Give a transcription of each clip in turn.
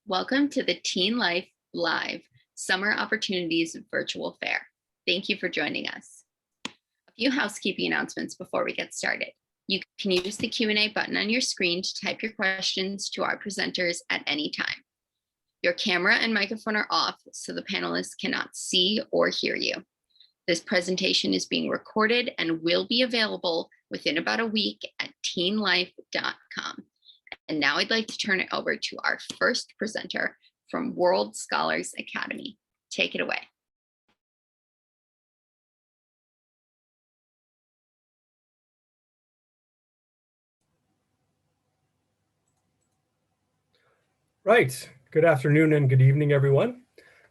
Welcome to the TeenLife Summer Opportunities Virtual Fair. Thank you for joining us. A few housekeeping announcements before we get started. You can use the Q&A button on your screen to type your questions to our presenters at any time. Your camera and microphone are off, so the panelists cannot see or hear you. This presentation is being recorded and will be available within about a week at teenlife.com. And now I'd like to turn it over to our first presenter from World Scholars Academy. Take it away. Right. Good afternoon and good evening, everyone.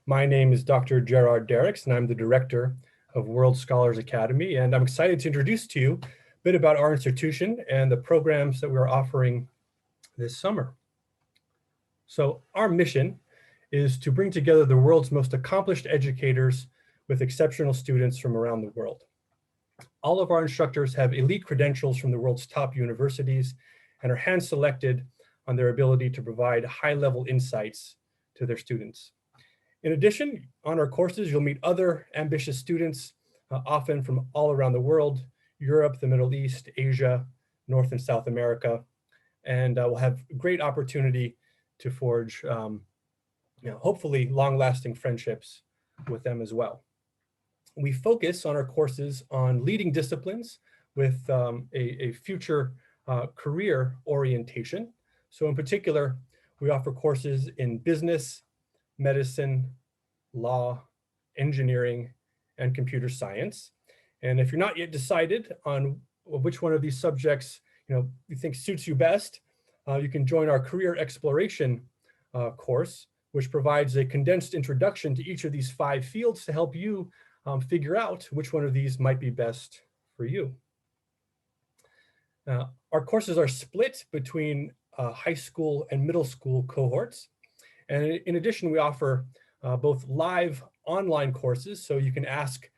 My name is Dr. Gerard Derricks, and I'm the director of World Scholars Academy. And I'm excited to introduce to you a bit about our institution and the programs that we're offering this summer. So our mission is to bring together the world's most accomplished educators with exceptional students from around the world. All of our instructors have elite credentials from the world's top universities and are hand-selected on their ability to provide high-level insights to their students. In addition, on our courses, you'll meet other ambitious students, often from all around the world, Europe, the Middle East, Asia, North and South America, and we'll have great opportunity to forge, hopefully long-lasting friendships with them as well. We focus on our courses on leading disciplines with a future career orientation. So in particular, we offer courses in business, medicine, law, engineering, and computer science. And if you're not yet decided on which one of these subjects you think suits you best, you can join our career exploration course, which provides a condensed introduction to each of these 5 fields to help you figure out which one of these might be best for you. Our courses are split between high school and middle school cohorts. And in addition, we offer both live online courses, so you can ask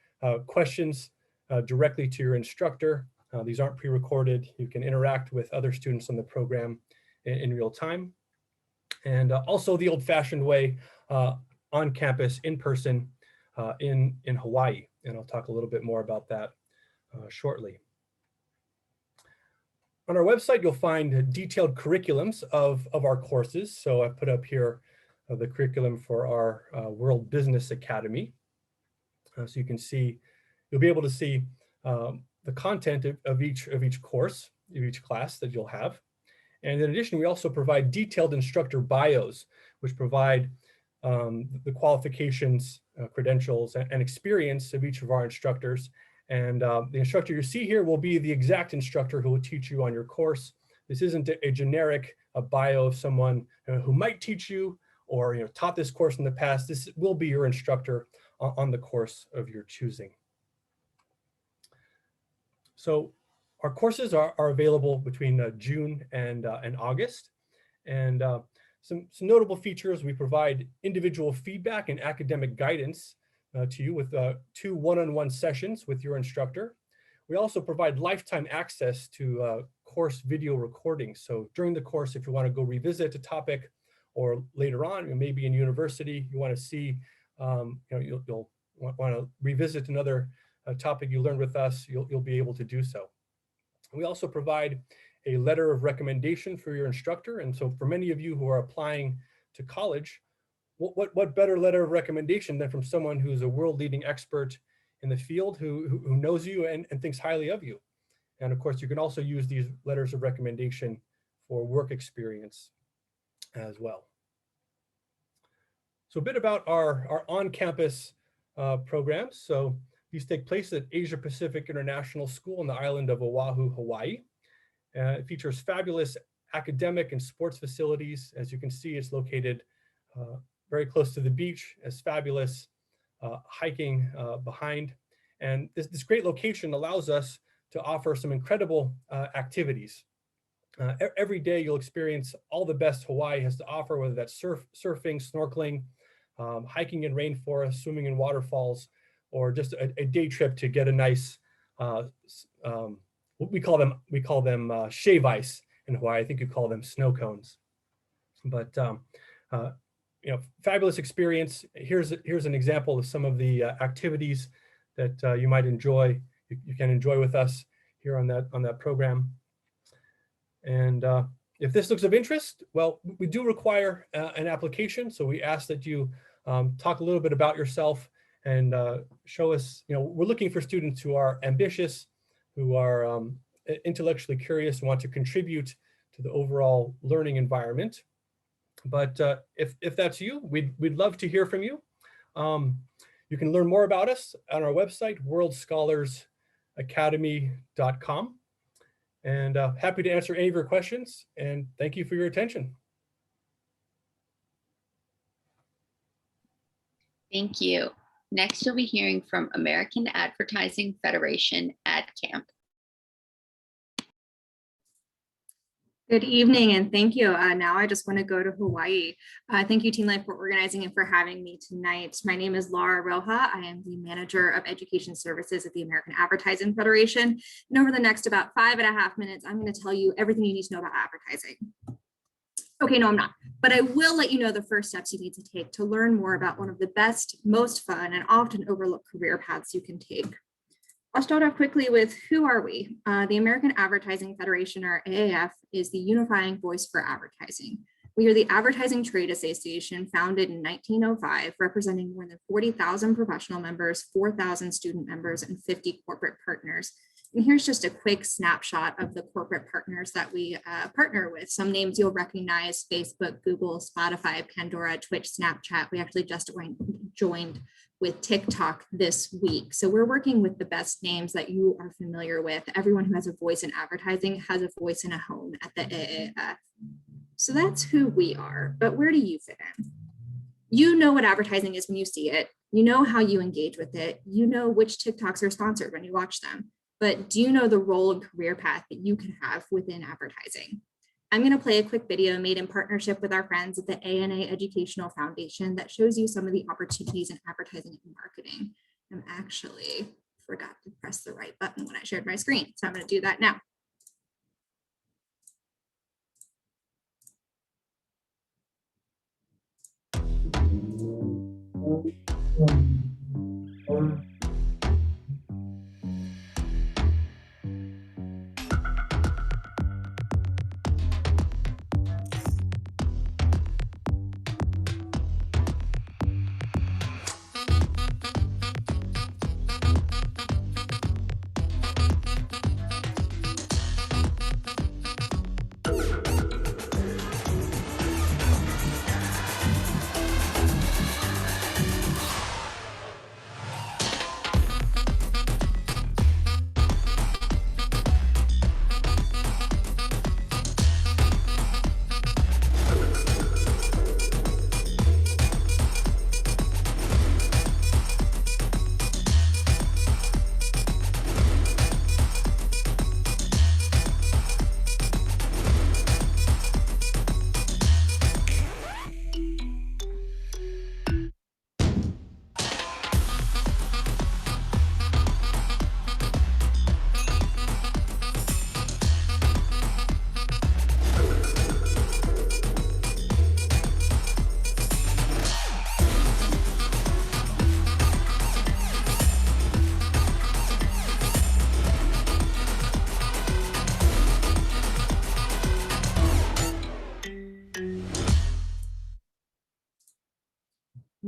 questions directly to your instructor. These aren't pre-recorded. You can interact with other students on the program in real time. And also the old-fashioned way on campus, in person, in Hawaii. And I'll talk a little bit more about that shortly. On our website, you'll find detailed curriculums of our courses. So I've put up here the curriculum for our World Business Academy. So you can see, you'll be able to see the content of each course, of each class that you'll have. And in addition, we also provide detailed instructor bios, which provide the qualifications, credentials, and experience of each of our instructors. And the instructor you see here will be the exact instructor who will teach you on your course. This isn't a generic bio of someone who might teach you or taught this course in the past. This will be your instructor on the course of your choosing. So our courses are available between June and August. And some notable features: we provide individual feedback and academic guidance to you with 2 one-on-one sessions with your instructor. We also provide lifetime access to course video recordings. So during the course, if you want to go revisit a topic, or later on, maybe in university, you want to see, you'll want to revisit another topic you learned with us, you'll be able to do so. We also provide a letter of recommendation for your instructor. And so for many of you who are applying to college, what better letter of recommendation than from someone who's a world-leading expert in the field who knows you and thinks highly of you. And of course, you can also use these letters of recommendation for work experience as well. So a bit about our on-campus programs. So these take place at Asia Pacific International School on the island of Oahu, Hawaii. It features fabulous academic and sports facilities. As you can see, it's located very close to the beach, as fabulous hiking behind. And this great location allows us to offer some incredible activities. Every day you'll experience all the best Hawaii has to offer, whether that's surfing, snorkeling, hiking in rainforests, swimming in waterfalls, or just a day trip to get a nice, we call them shave ice in Hawaii. I think you call them snow cones. But fabulous experience. Here's an example of some of the activities that you might enjoy. You can enjoy with us here on that program. And if this looks of interest, well, we do require an application. So we ask that you talk a little bit about yourself and show us, we're looking for students who are ambitious, who are intellectually curious, and want to contribute to the overall learning environment. But if that's you, we'd love to hear from you. You can learn more about us on our website, worldscholarsacademy.com. And happy to answer any of your questions. And thank you for your attention. Thank you. Next, you'll be hearing from American Advertising Federation AdCamp. Good evening, and thank you. Now I just want to go to Hawaii. Thank you, TeenLife, for organizing and for having me tonight. My name is Laura Roja. I am the Manager of Education Services at the American Advertising Federation. And over the next about 5.5 minutes, I'm going to tell you everything you need to know about advertising. Okay, no, I'm not. But I will let you know the first steps you need to take to learn more about one of the best, most fun, and often overlooked career paths you can take. I'll start off quickly with who are we? The American Advertising Federation, or AAF, is the unifying voice for advertising. We are the Advertising Trade Association founded in 1905, representing more than 40,000 professional members, 4,000 student members, and 50 corporate partners. And here's just a quick snapshot of the corporate partners that we partner with. Some names you'll recognize: Facebook, Google, Spotify, Pandora, Twitch, Snapchat. We actually just joined with TikTok this week. So we're working with the best names that you are familiar with. Everyone who has a voice in advertising has a voice in a home at the AAF. So that's who we are, but where do you fit in? You know what advertising is when you see it. You know how you engage with it. You know which TikToks are sponsored when you watch them. But do you know the role and career path that you can have within advertising? I'm going to play a quick video made in partnership with our friends at the ANA Educational Foundation that shows you some of the opportunities in advertising and marketing. I actually forgot to press the right button when I shared my screen, so I'm going to do that now.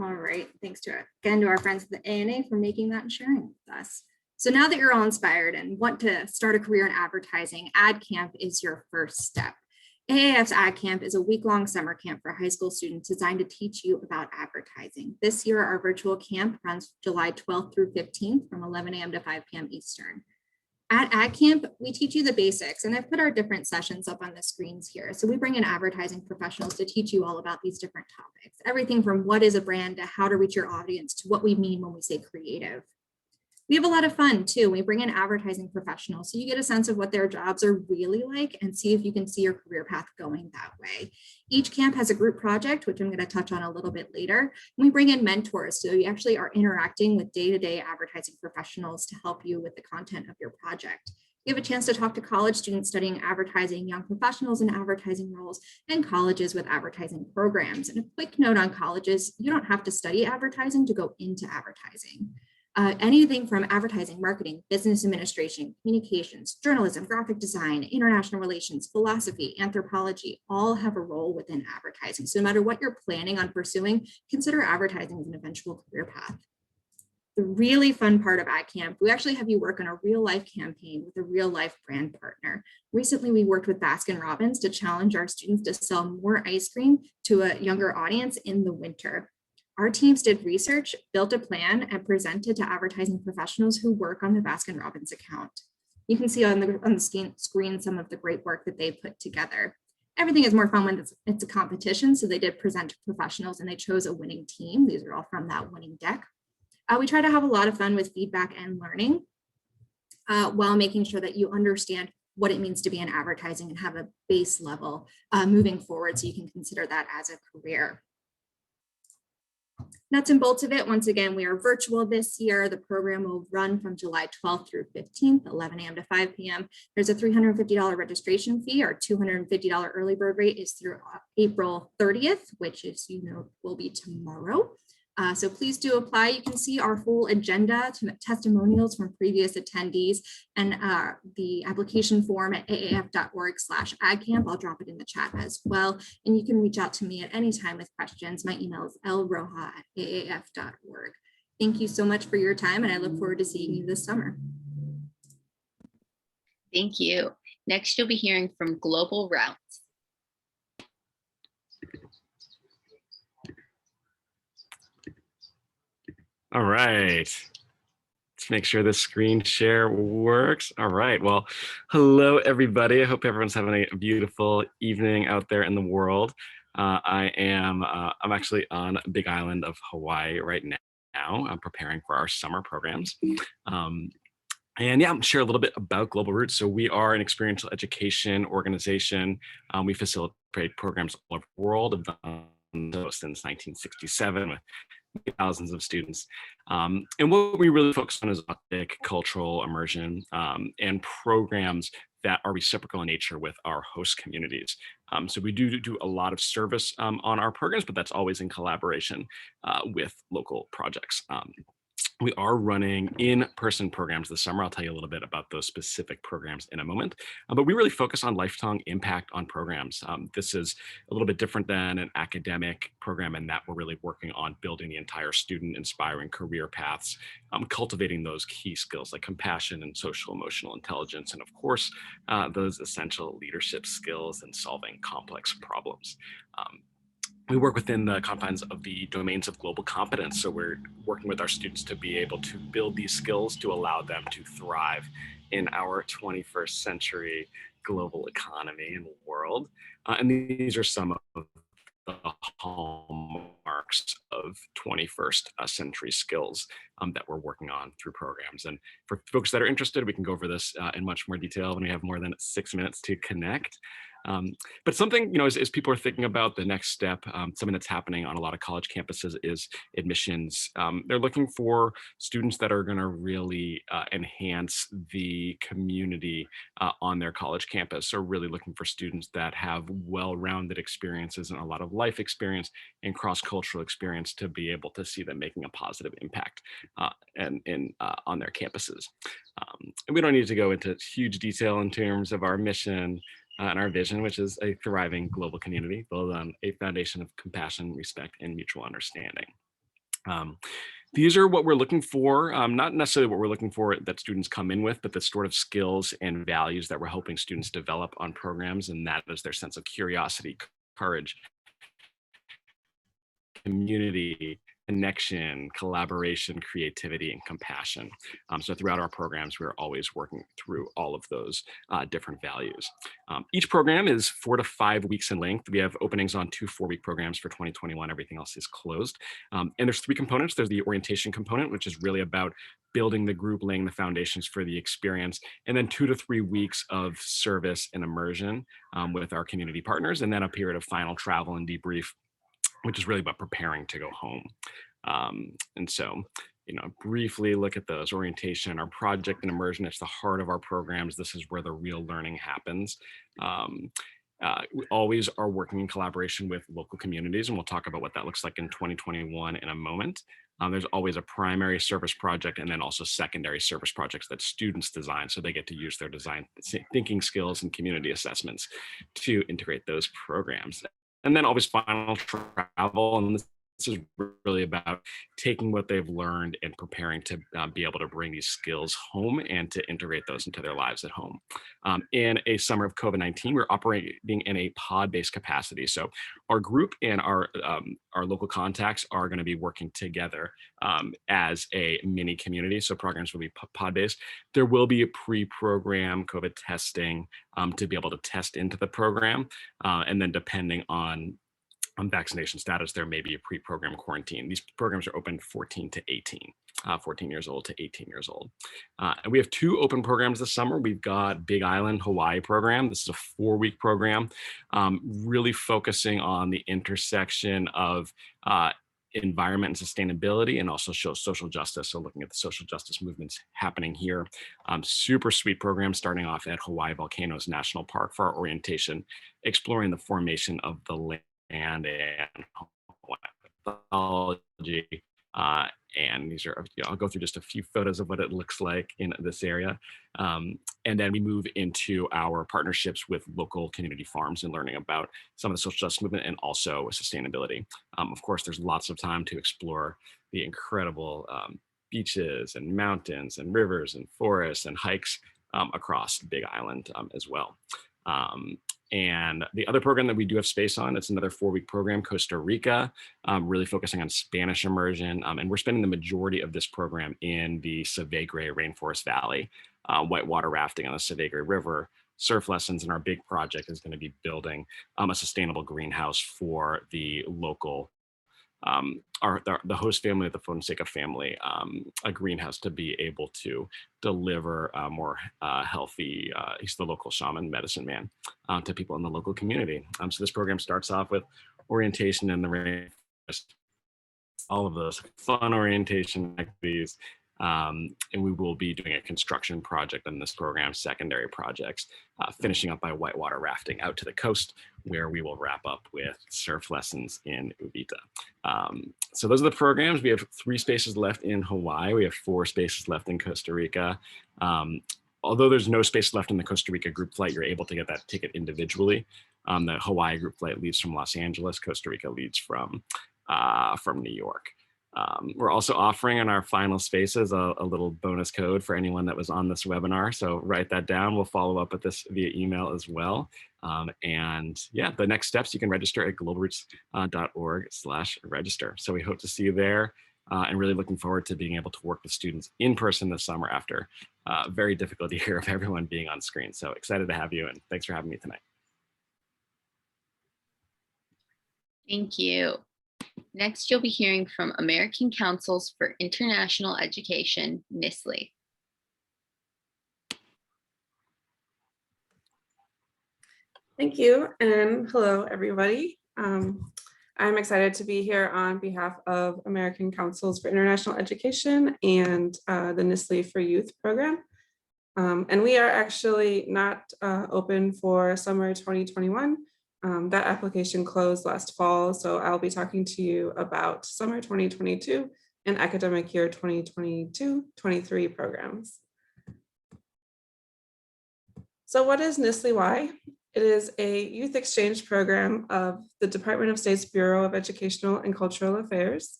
All right, thanks again to our friends at the ANA for making that and sharing with us. So now that you're all inspired and want to start a career in advertising, AdCamp is your first step. AAF's AdCamp is a week-long summer camp for high school students designed to teach you about advertising. This year, our virtual camp runs July 12th through 15th from 11 a.m. to 5 p.m. Eastern. At AdCamp, we teach you the basics, and I've put our different sessions up on the screens here. So we bring in advertising professionals to teach you all about these different topics, everything from what is a brand to how to reach your audience to what we mean when we say creative. We have a lot of fun too. We bring in advertising professionals so you get a sense of what their jobs are really like and see if you can see your career path going that way. Each camp has a group project, which I'm going to touch on a little bit later. And we bring in mentors, so you actually are interacting with day-to-day advertising professionals to help you with the content of your project. You have a chance to talk to college students studying advertising, young professionals in advertising roles, and colleges with advertising programs. And a quick note on colleges, you don't have to study advertising to go into advertising. Anything from advertising, marketing, business administration, communications, journalism, graphic design, international relations, philosophy, anthropology, all have a role within advertising. So no matter what you're planning on pursuing, consider advertising as an eventual career path. The really fun part of AdCamp, we actually have you work on a real life campaign with a real life brand partner. Recently, we worked with Baskin-Robbins to challenge our students to sell more ice cream to a younger audience in the winter. Our teams did research, built a plan, and presented to advertising professionals who work on the Baskin-Robbins account. You can see on the screen some of the great work that they put together. Everything is more fun when it's a competition, so they did present to professionals and they chose a winning team. These are all from that winning deck. We try to have a lot of fun with feedback and learning while making sure that you understand what it means to be in advertising and have a base level moving forward so you can consider that as a career. Nuts and bolts of it, once again, we are virtual this year. The program will run from July 12th through 15th, 11 a.m. to 5 p.m. There's a $350 registration fee. Our $250 early bird rate is through April 30th, which is, will be tomorrow. So please do apply. You can see our full agenda, testimonials from previous attendees, and the application form at aaf.org/adcamp. I'll drop it in the chat as well. And you can reach out to me at any time with questions. My email is lroja@aaf.org. Thank you so much for your time, and I look forward to seeing you this summer. Thank you. Next, you'll be hearing from Global Routes. All right, let's make sure the screen share works. All right, well, hello everybody. I hope everyone's having a beautiful evening out there in the world. I'm actually on Big Island of Hawaii right now. I'm preparing for our summer programs. And yeah, I'm share a little bit about Global Roots. So we are an experiential education organization. We facilitate programs all over the world. Have done so since 1967 with thousands of students. And what we really focus on is authentic cultural immersion and programs that are reciprocal in nature with our host communities. So we do a lot of service on our programs, but that's always in collaboration with local projects. We are running in-person programs this summer. I'll tell you a little bit about those specific programs in a moment, but we really focus on lifetime impact on programs. This is a little bit different than an academic program in that we're really working on building the entire student inspiring career paths, cultivating those key skills like compassion and social emotional intelligence, and of course, those essential leadership skills and solving complex problems. We work within the confines of the domains of global competence. So we're working with our students to be able to build these skills to allow them to thrive in our 21st century global economy and world. And these are some of the hallmarks of 21st century skills that we're working on through programs. And for folks that are interested, we can go over this in much more detail when we have more than 6 minutes to connect. But something, as people are thinking about the next step, something that's happening on a lot of college campuses is admissions. They're looking for students that are going to really enhance the community on their college campus. So really looking for students that have well-rounded experiences and a lot of life experience and cross-cultural experience to be able to see them making a positive impact on their campuses. And we don't need to go into huge detail in terms of our mission and our vision, which is a thriving global community built on a foundation of compassion, respect, and mutual understanding. These are what we're looking for, not necessarily what we're looking for that students come in with, but the sort of skills and values that we're hoping students develop on programs, and that is their sense of curiosity, courage, community, connection, collaboration, creativity, and compassion. So throughout our programs, we're always working through all of those different values. Each program is 4 to 5 weeks in length. We have openings on 2 4-week programs for 2021. Everything else is closed. And there's 3 components. There's the orientation component, which is really about building the group, laying the foundations for the experience, and then 2 to 3 weeks of service and immersion with our community partners, and then a period of final travel and debrief, which is really about preparing to go home. And so briefly look at those. Orientation, our project and immersion, it's the heart of our programs. This is where the real learning happens. We always are working in collaboration with local communities, and we'll talk about what that looks like in 2021 in a moment. There's always a primary service project and then also secondary service projects that students design, so they get to use their design thinking skills and community assessments to integrate those programs. And then always final travel, and this is really about taking what they've learned and preparing to be able to bring these skills home and to integrate those into their lives at home. In a summer of COVID-19, we're operating in a pod-based capacity. So our group and our local contacts are going to be working together as a mini community. So programs will be pod-based. There will be a pre-program COVID testing to be able to test into the program. And then depending on vaccination status, there may be a pre-program quarantine. These programs are open 14 years old to 18 years old. And we have 2 open programs this summer. We've got Big Island Hawaii program. This is a 4-week program, really focusing on the intersection of environment and sustainability, and also social justice. So looking at the social justice movements happening here. Super sweet program starting off at Hawaii Volcanoes National Park for our orientation, exploring the formation of the land and mythology. And these are, I'll go through just a few photos of what it looks like in this area. And then we move into our partnerships with local community farms and learning about some of the social justice movement and also sustainability. Of course, there's lots of time to explore the incredible beaches and mountains and rivers and forests and hikes across Big Island as well. And the other program that we do have space on, it's another 4-week program, Costa Rica, really focusing on Spanish immersion. And we're spending the majority of this program in the Savegre Rainforest Valley, whitewater rafting on the Savegre River, surf lessons, and our big project is going to be building a sustainable greenhouse for the local the host family of the Fonseca family, a greenhouse to be able to deliver more healthy, he's the local shaman medicine man, to people in the local community. So this program starts off with orientation in the rainforest, all of those fun orientation activities. And we will be doing a construction project on this program, secondary projects, finishing up by whitewater rafting out to the coast, where we will wrap up with surf lessons in Uvita. So those are the programs. We have 3 spaces left in Hawaii. We have 4 spaces left in Costa Rica. Although there's no space left in the Costa Rica group flight, you're able to get that ticket individually. The Hawaii group flight leaves from Los Angeles. Costa Rica leaves from New York. We're also offering in our final spaces a little bonus code for anyone that was on this webinar. So write that down. We'll follow up with this via email as well. And yeah, the next steps, you can register at globalroots.org/register. So we hope to see you there, and really looking forward to being able to work with students in person this summer after a very difficult year of everyone being on screen. So excited to have you, and thanks for having me tonight. Thank you. Next, you'll be hearing from American Councils for International Education, NSLI. Thank you, and hello, everybody. I'm excited to be here on behalf of American Councils for International Education and the NSLI for Youth program. And we are actually not open for summer 2021. That application closed last fall, so I'll be talking to you about summer 2022 and academic year 2022-23 programs. So what is NSLI-Y? It is a youth exchange program of the Department of State's Bureau of Educational and Cultural Affairs.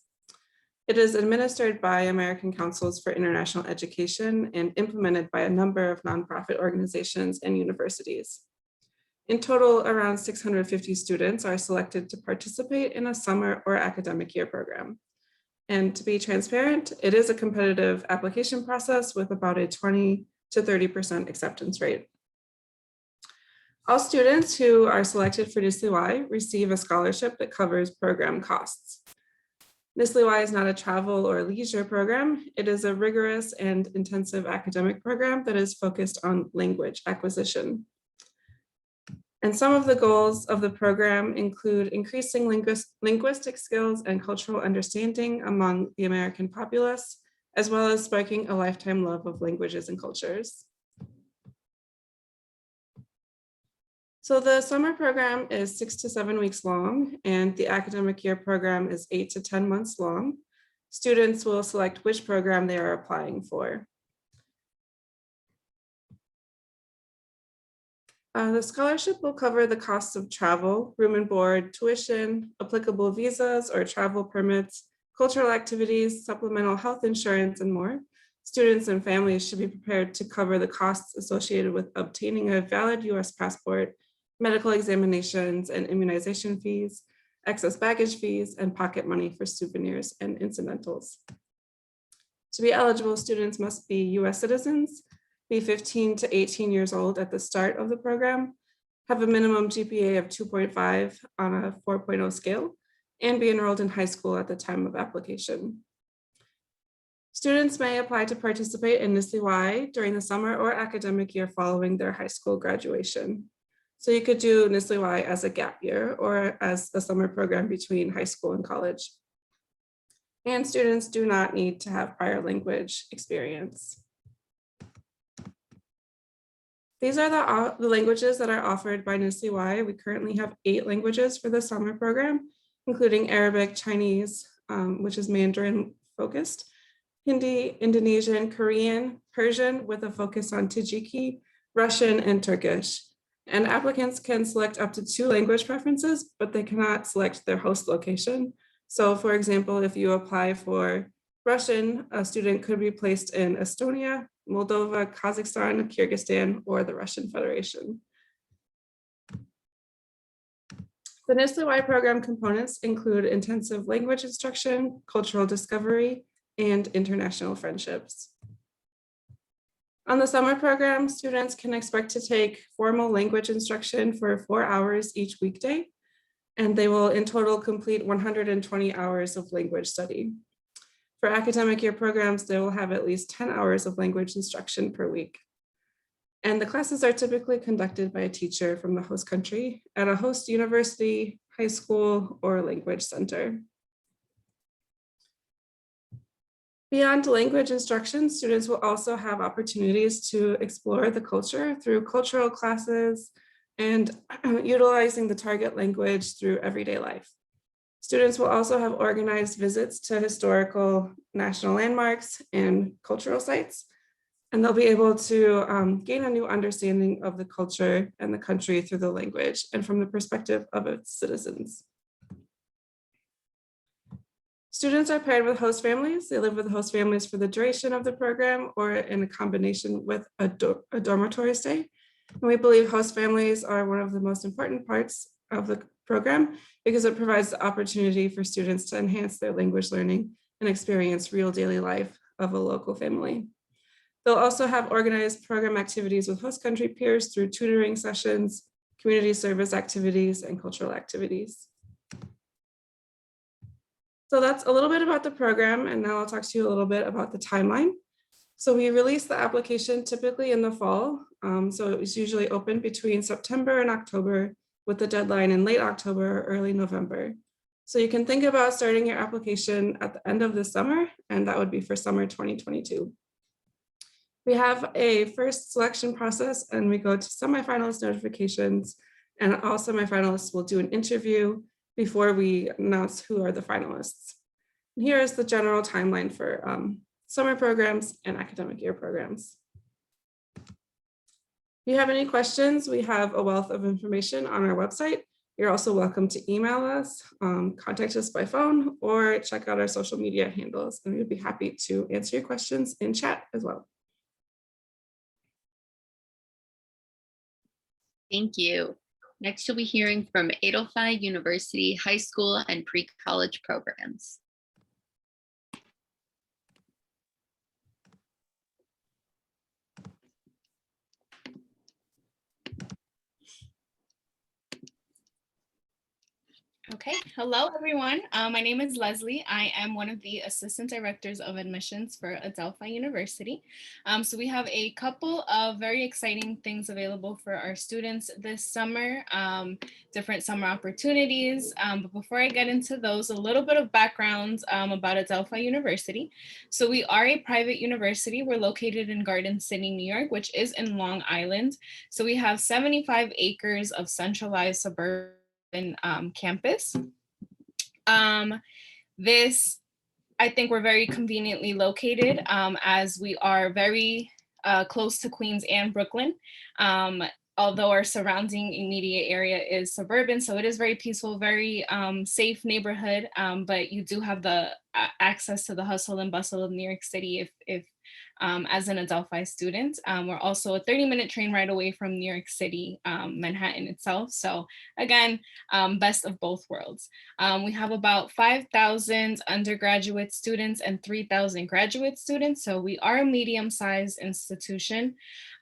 It is administered by American Councils for International Education and implemented by a number of nonprofit organizations and universities. In total, around 650 students are selected to participate in a summer or academic year program. And to be transparent, it is a competitive application process with about a 20 to 30% acceptance rate. All students who are selected for NSLI-Y receive a scholarship that covers program costs. NSLI-Y is not a travel or leisure program. It is a rigorous and intensive academic program that is focused on language acquisition. And some of the goals of the program include increasing linguistic skills and cultural understanding among the American populace, as well as sparking a lifetime love of languages and cultures. So the summer program is 6 to 7 weeks long, and the academic year program is 8 to 10 months long. Students will select which program they are applying for. The scholarship will cover the costs of travel, room and board, tuition, applicable visas or travel permits, cultural activities, supplemental health insurance, and more. Students and families should be prepared to cover the costs associated with obtaining a valid US passport, medical examinations and immunization fees, excess baggage fees, and pocket money for souvenirs and incidentals. To be eligible, students must be US citizens, be 15 to 18 years old at the start of the program, have a minimum GPA of 2.5 on a 4.0 scale, and be enrolled in high school at the time of application. Students may apply to participate in NSLI-Y during the summer or academic year following their high school graduation. So you could do NSLI-Y as a gap year or as a summer program between high school and college. And students do not need to have prior language experience. These are the languages that are offered by NSLI-Y. We currently have 8 languages for the summer program, including Arabic, Chinese, which is Mandarin focused, Hindi, Indonesian, Korean, Persian with a focus on Tajiki, Russian, and Turkish. And applicants can select up to 2 language preferences, but they cannot select their host location. So for example, if you apply for Russian, a student could be placed in Estonia, Moldova, Kazakhstan, Kyrgyzstan, or the Russian Federation. The NSLI-Y program components include intensive language instruction, cultural discovery, and international friendships. On the summer program, students can expect to take formal language instruction for 4 hours each weekday, and they will in total complete 120 hours of language study. For academic year programs, they will have at least 10 hours of language instruction per week. And the classes are typically conducted by a teacher from the host country at a host university, high school, or language center. Beyond language instruction, students will also have opportunities to explore the culture through cultural classes and utilizing the target language through everyday life. Students will also have organized visits to historical national landmarks and cultural sites, and they'll be able to gain a new understanding of the culture and the country through the language and from the perspective of its citizens. Students are paired with host families. They live with host families for the duration of the program or in a combination with a dormitory stay. And we believe host families are one of the most important parts of the program because it provides the opportunity for students to enhance their language learning and experience real daily life of a local family. They'll also have organized program activities with host country peers through tutoring sessions, community service activities, and cultural activities. So that's a little bit about the program, and now I'll talk to you a little bit about the timeline. So we release the application typically in the fall. So it was usually open between September and October with the deadline in late October or early November. So you can think about starting your application at the end of the summer, and that would be for summer 2022. We have a first selection process and we go to semifinalist notifications, and all semifinalists will do an interview before we announce who are the finalists. And here is the general timeline for summer programs and academic year programs. If you have any questions, we have a wealth of information on our website. You're also welcome to email us, contact us by phone, or check out our social media handles, and we'd be happy to answer your questions in chat as well. Thank you. Next, you'll be hearing from Adelphi University High School and Pre-College Programs. Okay, hello everyone. My name is Leslie. I am one of the assistant directors of admissions for Adelphi University. So we have a couple of very exciting things available for our students this summer, different summer opportunities. But before I get into those, a little bit of background about Adelphi University. So we are a private university. We're located in Garden City, New York, which is in Long Island. So we have 75 acres of centralized suburban campus. This, I think we're very conveniently located as we are very close to Queens and Brooklyn. Although our surrounding immediate area is suburban, so it is very peaceful, very safe neighborhood, but you do have the access to the hustle and bustle of New York City if as an Adelphi student. We're also a 30-minute train ride away from New York City, Manhattan itself. So again, best of both worlds. We have about 5,000 undergraduate students and 3,000 graduate students. So we are a medium-sized institution.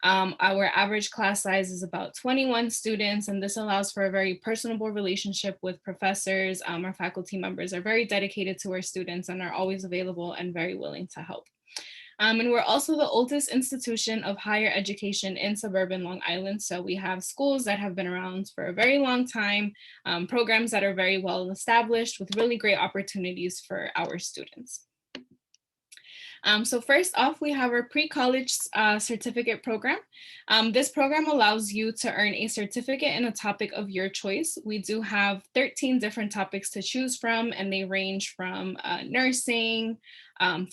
Our average class size is about 21 students, and this allows for a very personable relationship with professors. Our faculty members are very dedicated to our students and are always available and very willing to help. And we're also the oldest institution of higher education in suburban Long Island. So we have schools that have been around for a very long time, programs that are very well established with really great opportunities for our students. So first off, we have our pre-college certificate program. This program allows you to earn a certificate in a topic of your choice. We do have 13 different topics to choose from, and they range from nursing,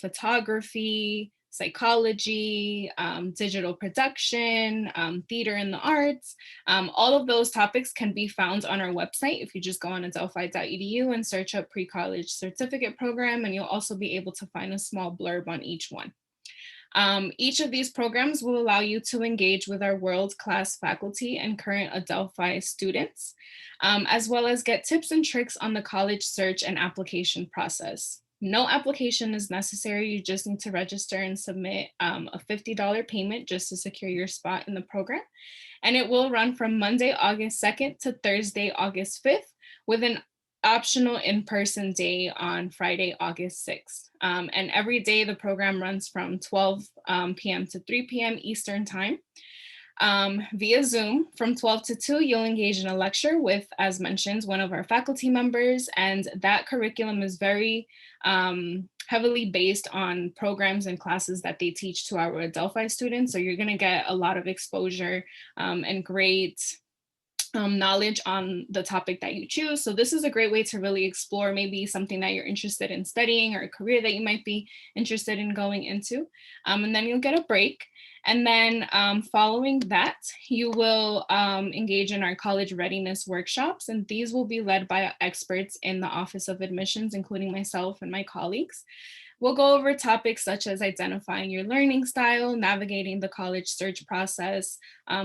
photography, psychology, digital production, theater and the arts. All of those topics can be found on our website if you just go on adelphi.edu and search up pre-college certificate program, and you'll also be able to find a small blurb on each one. Each of these programs will allow you to engage with our world-class faculty and current Adelphi students, as well as get tips and tricks on the college search and application process. No application is necessary. You just need to register and submit a $50 payment just to secure your spot in the program. And it will run from Monday, August 2nd to Thursday, August 5th, with an optional in-person day on Friday, August 6th. And every day the program runs from 12 p.m. to 3 p.m. Eastern time. Via Zoom from 12 to 2, you'll engage in a lecture with, as mentioned, one of our faculty members, and that curriculum is very heavily based on programs and classes that they teach to our Adelphi students. So you're going to get a lot of exposure and great knowledge on the topic that you choose. So this is a great way to really explore maybe something that you're interested in studying or a career that you might be interested in going into. And then you'll get a break. And then following that, you will engage in our college readiness workshops, and these will be led by experts in the Office of Admissions, including myself and my colleagues. We'll go over topics such as identifying your learning style, navigating the college search process,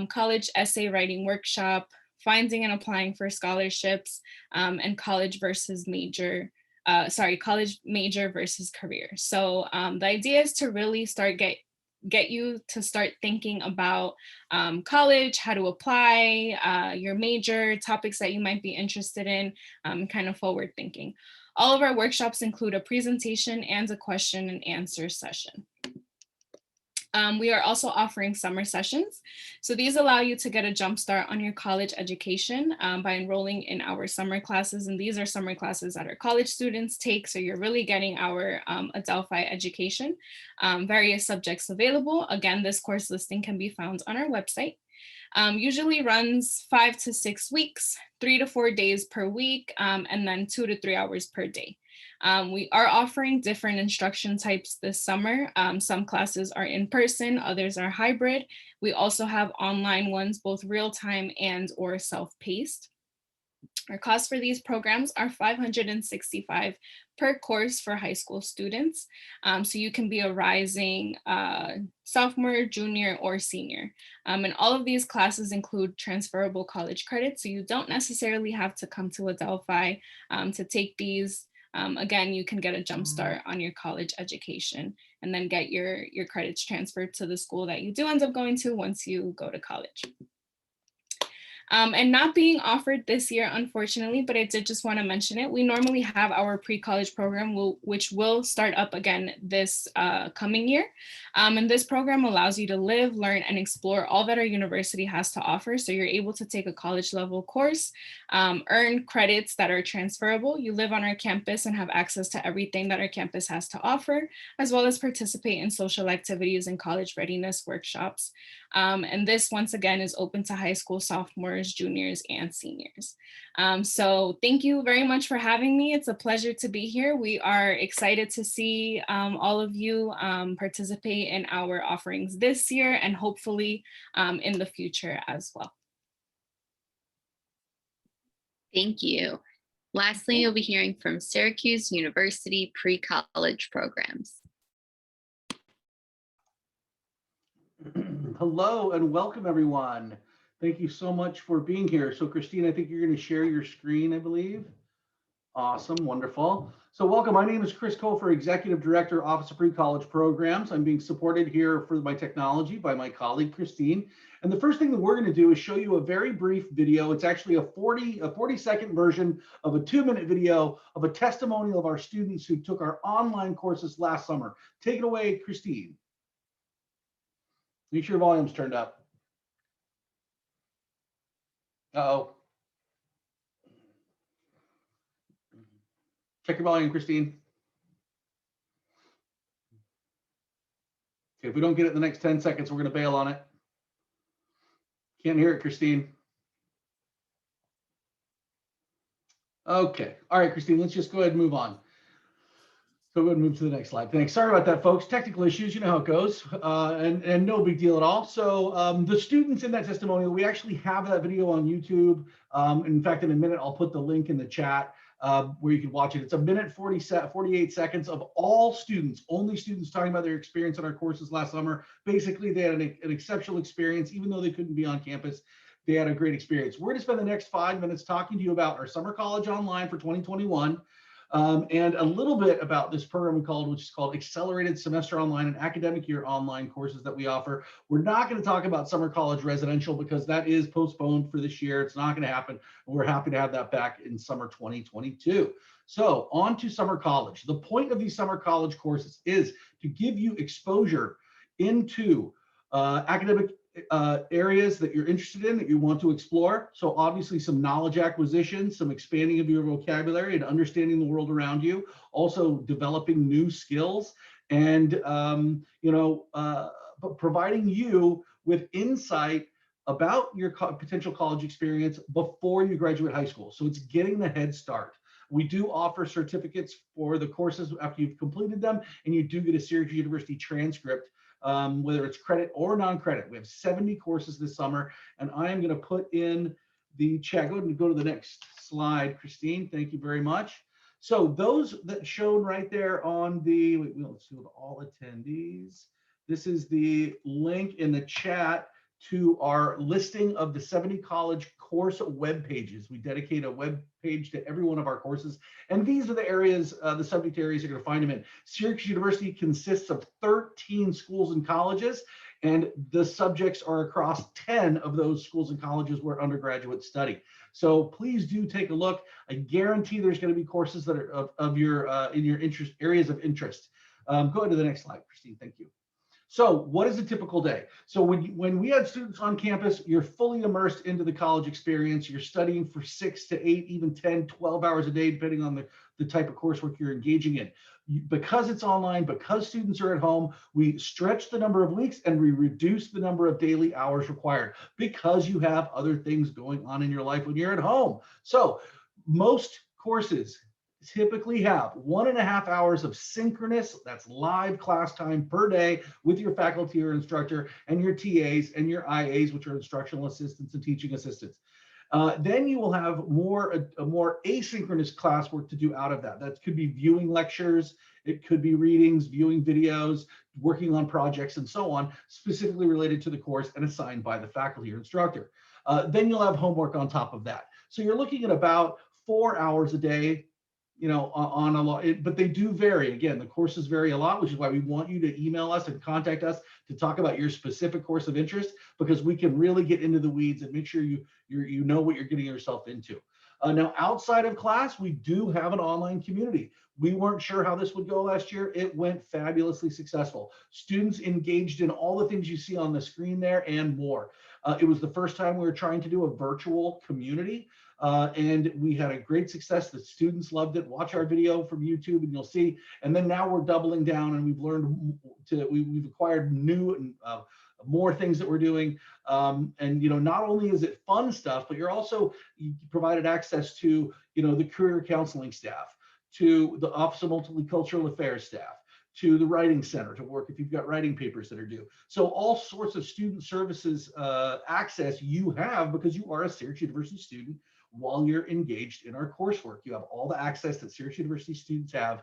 college essay writing workshop, finding and applying for scholarships, and college major versus career. So the idea is to really get you to start thinking about college, how to apply, your major, topics that you might be interested in, kind of forward thinking. All of our workshops include a presentation and a question and answer session. We are also offering summer sessions. So these allow you to get a jump start on your college education by enrolling in our summer classes. And these are summer classes that our college students take. So you're really getting our Adelphi education, various subjects available. Again, this course listing can be found on our website. Usually runs 5 to 6 weeks, 3 to 4 days per week, and then 2 to 3 hours per day. We are offering different instruction types this summer. Some classes are in person, others are hybrid. We also have online ones, both real-time and or self-paced. Our costs for these programs are $565 per course for high school students. So you can be a rising sophomore, junior, or senior. And all of these classes include transferable college credits. So you don't necessarily have to come to Adelphi to take these. Again, you can get a jump start on your college education and then get your credits transferred to the school that you do end up going to once you go to college. And not being offered this year, unfortunately, but I did just want to mention it. We normally have our pre-college program, which will start up again this coming year. And this program allows you to live, learn, and explore all that our university has to offer. So you're able to take a college level course, earn credits that are transferable. You live on our campus and have access to everything that our campus has to offer, as well as participate in social activities and college readiness workshops. And this, once again, is open to high school sophomores, juniors, and seniors. So thank you very much for having me. It's a pleasure to be here. We are excited to see all of you participate in our offerings this year and hopefully in the future as well. Thank you. Lastly, you'll be hearing from Syracuse University Pre-College Programs. Hello and welcome, everyone. Thank you so much for being here. So Christine, I think you're going to share your screen, I believe. Awesome, wonderful. So welcome, my name is Chris Kofer, Executive Director, Office of Pre-College Programs. I'm being supported here for my technology by my colleague, Christine. And the first thing that we're going to do is show you a very brief video. It's actually a 40-second version of a 2-minute video of a testimonial of our students who took our online courses last summer. Take it away, Christine. Make sure your volume's turned up. Uh-oh. Check your volume, Christine. Okay, if we don't get it in the next 10 seconds, we're going to bail on it. Can't hear it, Christine. Okay. All right, Christine, let's just go ahead and move on. So go ahead and move to the next slide. Thanks. Sorry about that, folks. Technical issues, you know how it goes, and no big deal at all. So the students in that testimonial, we actually have that video on YouTube. In fact, in a minute, I'll put the link in the chat where you can watch it. It's a minute 48 seconds of all students, only students talking about their experience in our courses last summer. Basically, they had an exceptional experience, even though they couldn't be on campus. They had a great experience. We're going to spend the next 5 minutes talking to you about our summer college online for 2021. And a little bit about this program which is called Accelerated Semester Online and Academic Year Online courses that we offer. We're not going to talk about summer college residential because that is postponed for this year. It's not going to happen. We're happy to have that back in summer 2022. So on to summer college. The point of these summer college courses is to give you exposure into academic areas that you're interested in, that you want to explore. So obviously some knowledge acquisition, some expanding of your vocabulary and understanding the world around you, also developing new skills and, but providing you with insight about your potential college experience before you graduate high school. So it's getting the head start. We do offer certificates for the courses after you've completed them, and you do get a Syracuse University transcript, whether it's credit or non-credit. We have 70 courses this summer, and I am going to put in the chat. Go ahead and go to the next slide, Christine. Thank you very much. So those that shown right there on the, let's see, with all attendees. This is the link in the chat to our listing of the 70 college course web pages. We dedicate a web page to every one of our courses. And these are the areas, the subject areas you're going to find them in. Syracuse University consists of 13 schools and colleges, and the subjects are across 10 of those schools and colleges where undergraduates study. So please do take a look. I guarantee there's going to be courses that are of your in your interest areas of interest. Go ahead to the next slide, Christine. Thank you. So what is a typical day? So when we have students on campus, you're fully immersed into the college experience. You're studying for 6 to 8, even 10, 12 hours a day, depending on the type of coursework you're engaging in. Because it's online, because students are at home, we stretch the number of weeks and we reduce the number of daily hours required because you have other things going on in your life when you're at home. So most courses typically have 1.5 hours of synchronous, that's live class time per day with your faculty or instructor and your TAs and your IAs, which are instructional assistants and teaching assistants. Then you will have a more asynchronous classwork to do out of that. That could be viewing lectures, it could be readings, viewing videos, working on projects and so on, specifically related to the course and assigned by the faculty or instructor. Then you'll have homework on top of that. So you're looking at about 4 hours a day, on a lot, but they do vary. Again, the courses vary a lot, which is why we want you to email us and contact us to talk about your specific course of interest, because we can really get into the weeds and make sure you know what you're getting yourself into. Now, outside of class, we do have an online community. We weren't sure how this would go last year. It went fabulously successful. Students engaged in all the things you see on the screen there and more. It was the first time we were trying to do a virtual community, and we had a great success. The students loved it. Watch our video from YouTube and you'll see. And then now we're doubling down, and we've learned we've acquired new and more things that we're doing. And, you know, not only is it fun stuff, but you provided access to, you know, the career counseling staff, to the Office of Multicultural Affairs staff, to the Writing Center to work if you've got writing papers that are due. So all sorts of student services access you have because you are a Syracuse University student while you're engaged in our coursework. You have all the access that Syracuse University students have,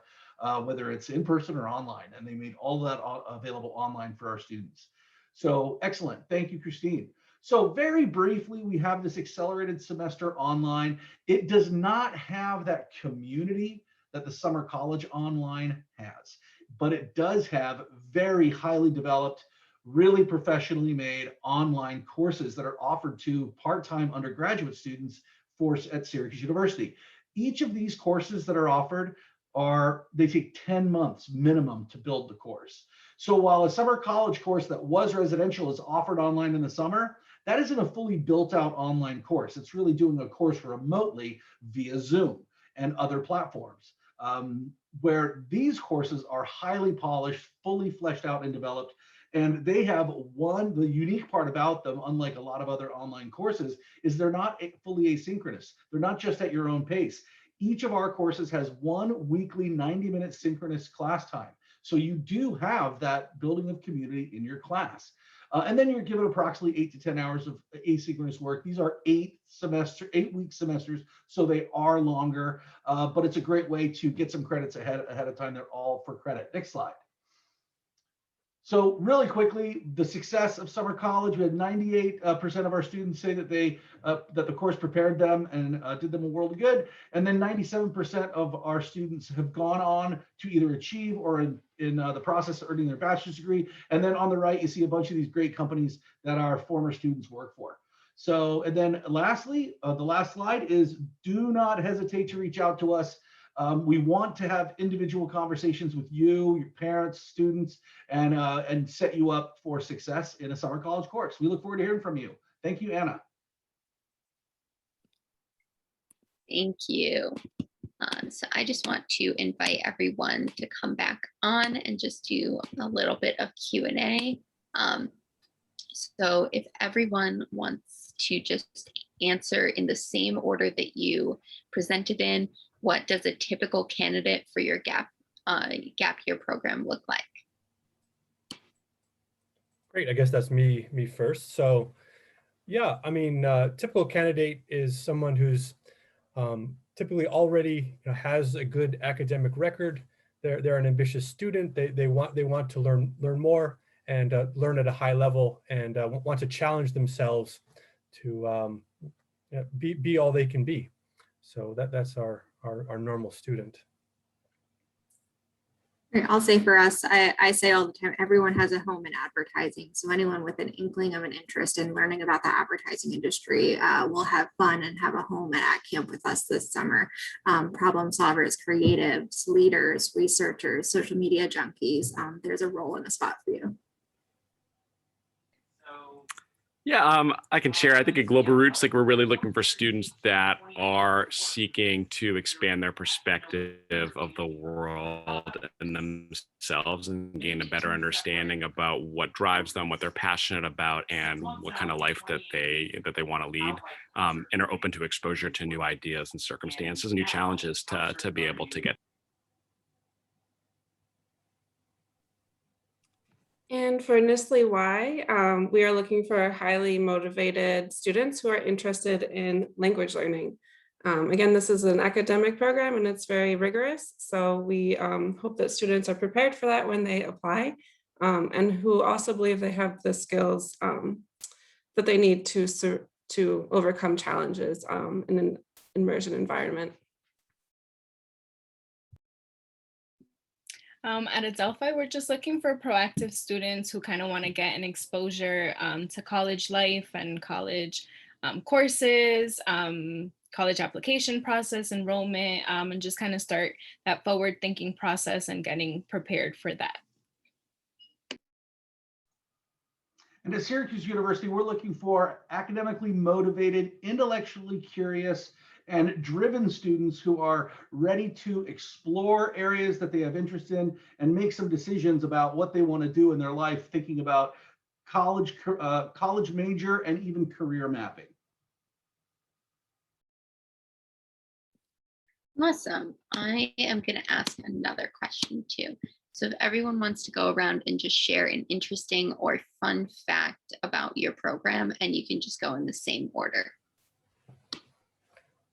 whether it's in person or online, and they made all that available online for our students. So excellent. Thank you, Christine. So very briefly, we have this accelerated semester online. It does not have that community that the summer college online has, but it does have very highly developed, really professionally made online courses that are offered to part-time undergraduate students at Syracuse University. Each of these courses that are offered they take 10 months minimum to build the course. So while a summer college course that was residential is offered online in the summer, that isn't a fully built out online course. It's really doing a course remotely via Zoom and other platforms, where these courses are highly polished, fully fleshed out and developed. And they have the unique part about them, unlike a lot of other online courses, is they're not fully asynchronous. They're not just at your own pace. Each of our courses has one weekly 90-minute synchronous class time. So you do have that building of community in your class. And then you're given approximately 8 to 10 hours of asynchronous work. These are 8-week semesters, so they are longer, but it's a great way to get some credits ahead of time. They're all for credit. Next slide. So really quickly, the success of summer college, we had 98% of our students say that that the course prepared them and did them a world of good. And then 97% of our students have gone on to either achieve or in the process of earning their bachelor's degree. And then on the right, you see a bunch of these great companies that our former students work for. So, and then lastly, the last slide is, do not hesitate to reach out to us. We want to have individual conversations with you, your parents, students, and set you up for success in a summer college course. We look forward to hearing from you. Thank you, Anna. Thank you. So I just want to invite everyone to come back on and just do a little bit of Q&A. So if everyone wants to just answer in the same order that you presented in, what does a typical candidate for your gap year program look like? Great, I guess that's me first. So yeah, I mean, typical candidate is someone who's typically already has a good academic record. They're an ambitious student. They want to learn more and learn at a high level, and want to challenge themselves to be all they can be. So that's our normal student. I'll say for us, I say all the time, everyone has a home in advertising. So anyone with an inkling of an interest in learning about the advertising industry will have fun and have a home at AdCamp with us this summer. Problem solvers, creatives, leaders, researchers, social media junkies. There's a role and a spot for you. Yeah, I can share. I think at Global Roots, like, we're really looking for students that are seeking to expand their perspective of the world and themselves and gain a better understanding about what drives them, what they're passionate about, and what kind of life that they want to lead, and are open to exposure to new ideas and circumstances and new challenges to be able to get. And for NSLI-Y, we are looking for highly motivated students who are interested in language learning. Again, this is an academic program and it's very rigorous. So we hope that students are prepared for that when they apply, and who also believe they have the skills that they need to overcome challenges in an immersion environment. At Adelphi, we're just looking for proactive students who kind of want to get an exposure to college life and college courses, college application process, enrollment, and just kind of start that forward thinking process and getting prepared for that. And at Syracuse University, we're looking for academically motivated, intellectually curious, and driven students who are ready to explore areas that they have interest in and make some decisions about what they want to do in their life, thinking about college major and even career mapping. Awesome. I am going to ask another question too. So if everyone wants to go around and just share an interesting or fun fact about your program, and you can just go in the same order.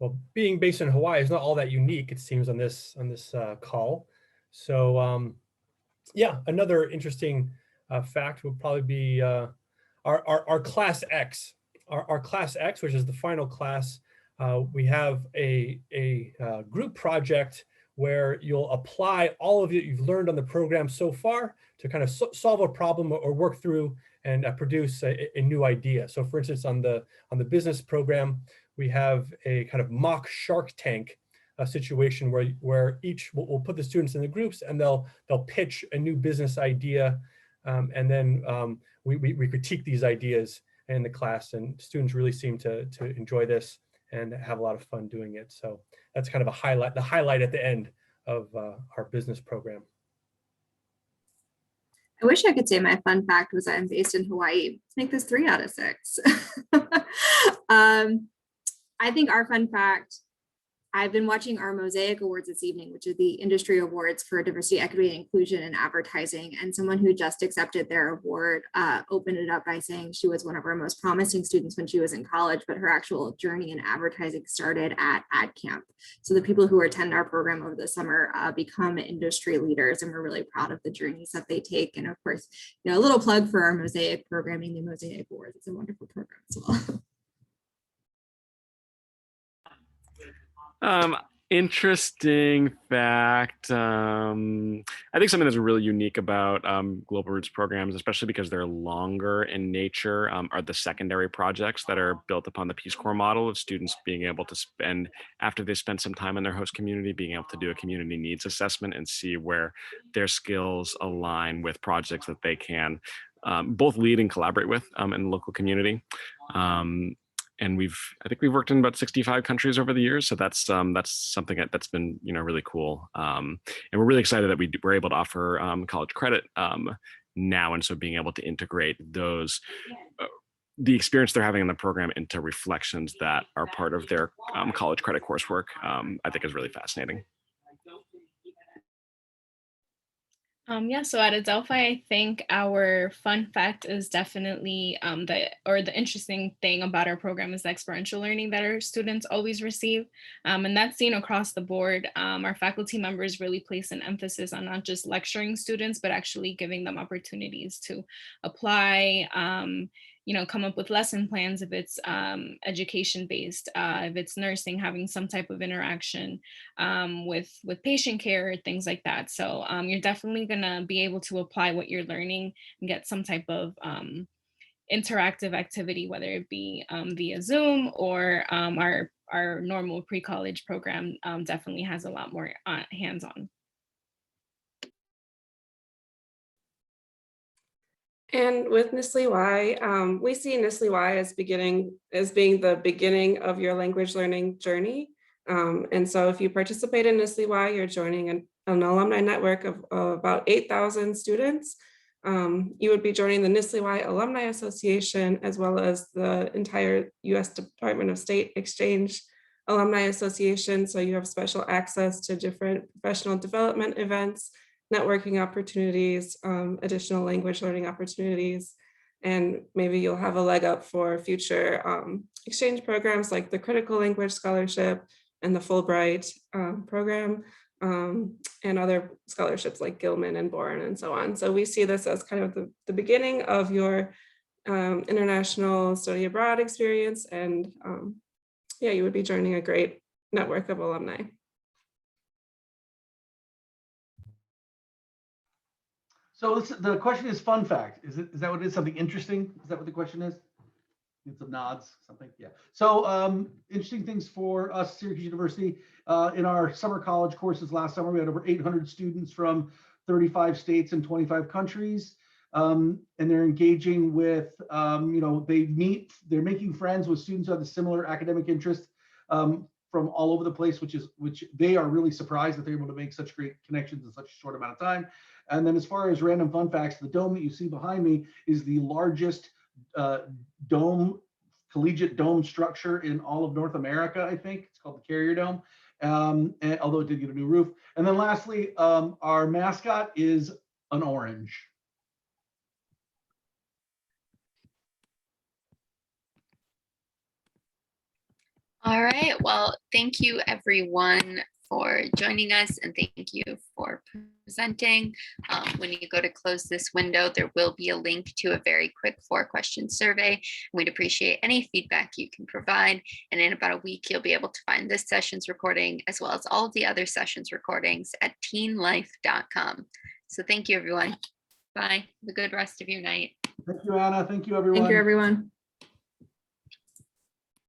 Well, being based in Hawaii is not all that unique, it seems, on this call. So yeah, another interesting fact would probably be our Class X. Our Class X, which is the final class, we have a group project where you'll apply all of it you've learned on the program so far to kind of solve a problem or work through and produce a new idea. So for instance, on the business program, we have a kind of mock Shark Tank situation where each we'll put the students in the groups and they'll pitch a new business idea, and then we critique these ideas in the class, and students really seem to enjoy this and have a lot of fun doing it. So that's kind of the highlight at the end of our business program. I wish I could say my fun fact was I'm based in Hawaii. Let's make this 3 out of 6. I think our fun fact, I've been watching our Mosaic Awards this evening, which is the industry awards for diversity, equity, and inclusion in advertising. And someone who just accepted their award opened it up by saying she was one of our most promising students when she was in college, but her actual journey in advertising started at AdCamp. So the people who attend our program over the summer become industry leaders, and we're really proud of the journeys that they take. And of course, you know, a little plug for our Mosaic programming, the Mosaic Awards. It's a wonderful program as well. Interesting fact. I think something that's really unique about Global Roots programs, especially because they're longer in nature, are the secondary projects that are built upon the Peace Corps model of students being able to spend, after they spend some time in their host community, being able to do a community needs assessment and see where their skills align with projects that they can both lead and collaborate with in the local community. And I think we've worked in about 65 countries over the years. So that's something that's been, really cool. And we're really excited that we're able to offer college credit now. And so being able to integrate those, the experience they're having in the program into reflections that are part of their college credit coursework, I think is really fascinating. Yeah, so at Adelphi, I think our fun fact is definitely the interesting thing about our program is the experiential learning that our students always receive. And that's seen across the board. Our faculty members really place an emphasis on not just lecturing students, but actually giving them opportunities to apply, come up with lesson plans if it's education based, if it's nursing, having some type of interaction with patient care, things like that. So you're definitely gonna be able to apply what you're learning and get some type of interactive activity, whether it be via Zoom or our normal pre-college program definitely has a lot more hands-on. And with NSLI-Y, we see NSLI-Y as being the beginning of your language learning journey. And so if you participate in NSLI-Y, you're joining an alumni network of about 8,000 students. You would be joining the NSLI-Y Alumni Association, as well as the entire U.S. Department of State Exchange Alumni Association. So you have special access to different professional development events, networking opportunities, additional language learning opportunities, and maybe you'll have a leg up for future exchange programs like the Critical Language Scholarship and the Fulbright program, and other scholarships like Gilman and Boren and so on. So we see this as kind of the beginning of your international study abroad experience, and yeah, you would be joining a great network of alumni. So the question is fun fact. Is that what it is? Something interesting? Is that what the question is? Need some nods, something. Yeah. So interesting things for us, Syracuse University. In our summer college courses last summer, we had over 800 students from 35 states and 25 countries. And they're engaging with, they're making friends with students who have a similar academic interest from all over the place, which they are really surprised that they're able to make such great connections in such a short amount of time. And then as far as random fun facts, the dome that you see behind me is the largest collegiate dome structure in all of North America, I think. It's called the Carrier Dome, and although it did get a new roof. And then lastly, our mascot is an orange. All right, well, thank you everyone for joining us, and thank you for presenting. When you go to close this window, there will be a link to a very quick 4-question survey. We'd appreciate any feedback you can provide. And in about a week, you'll be able to find this session's recording as well as all of the other sessions recordings at teenlife.com. So thank you, everyone. Bye. Have a good rest of your night. Thank you, Anna. Thank you, everyone. Thank you, everyone.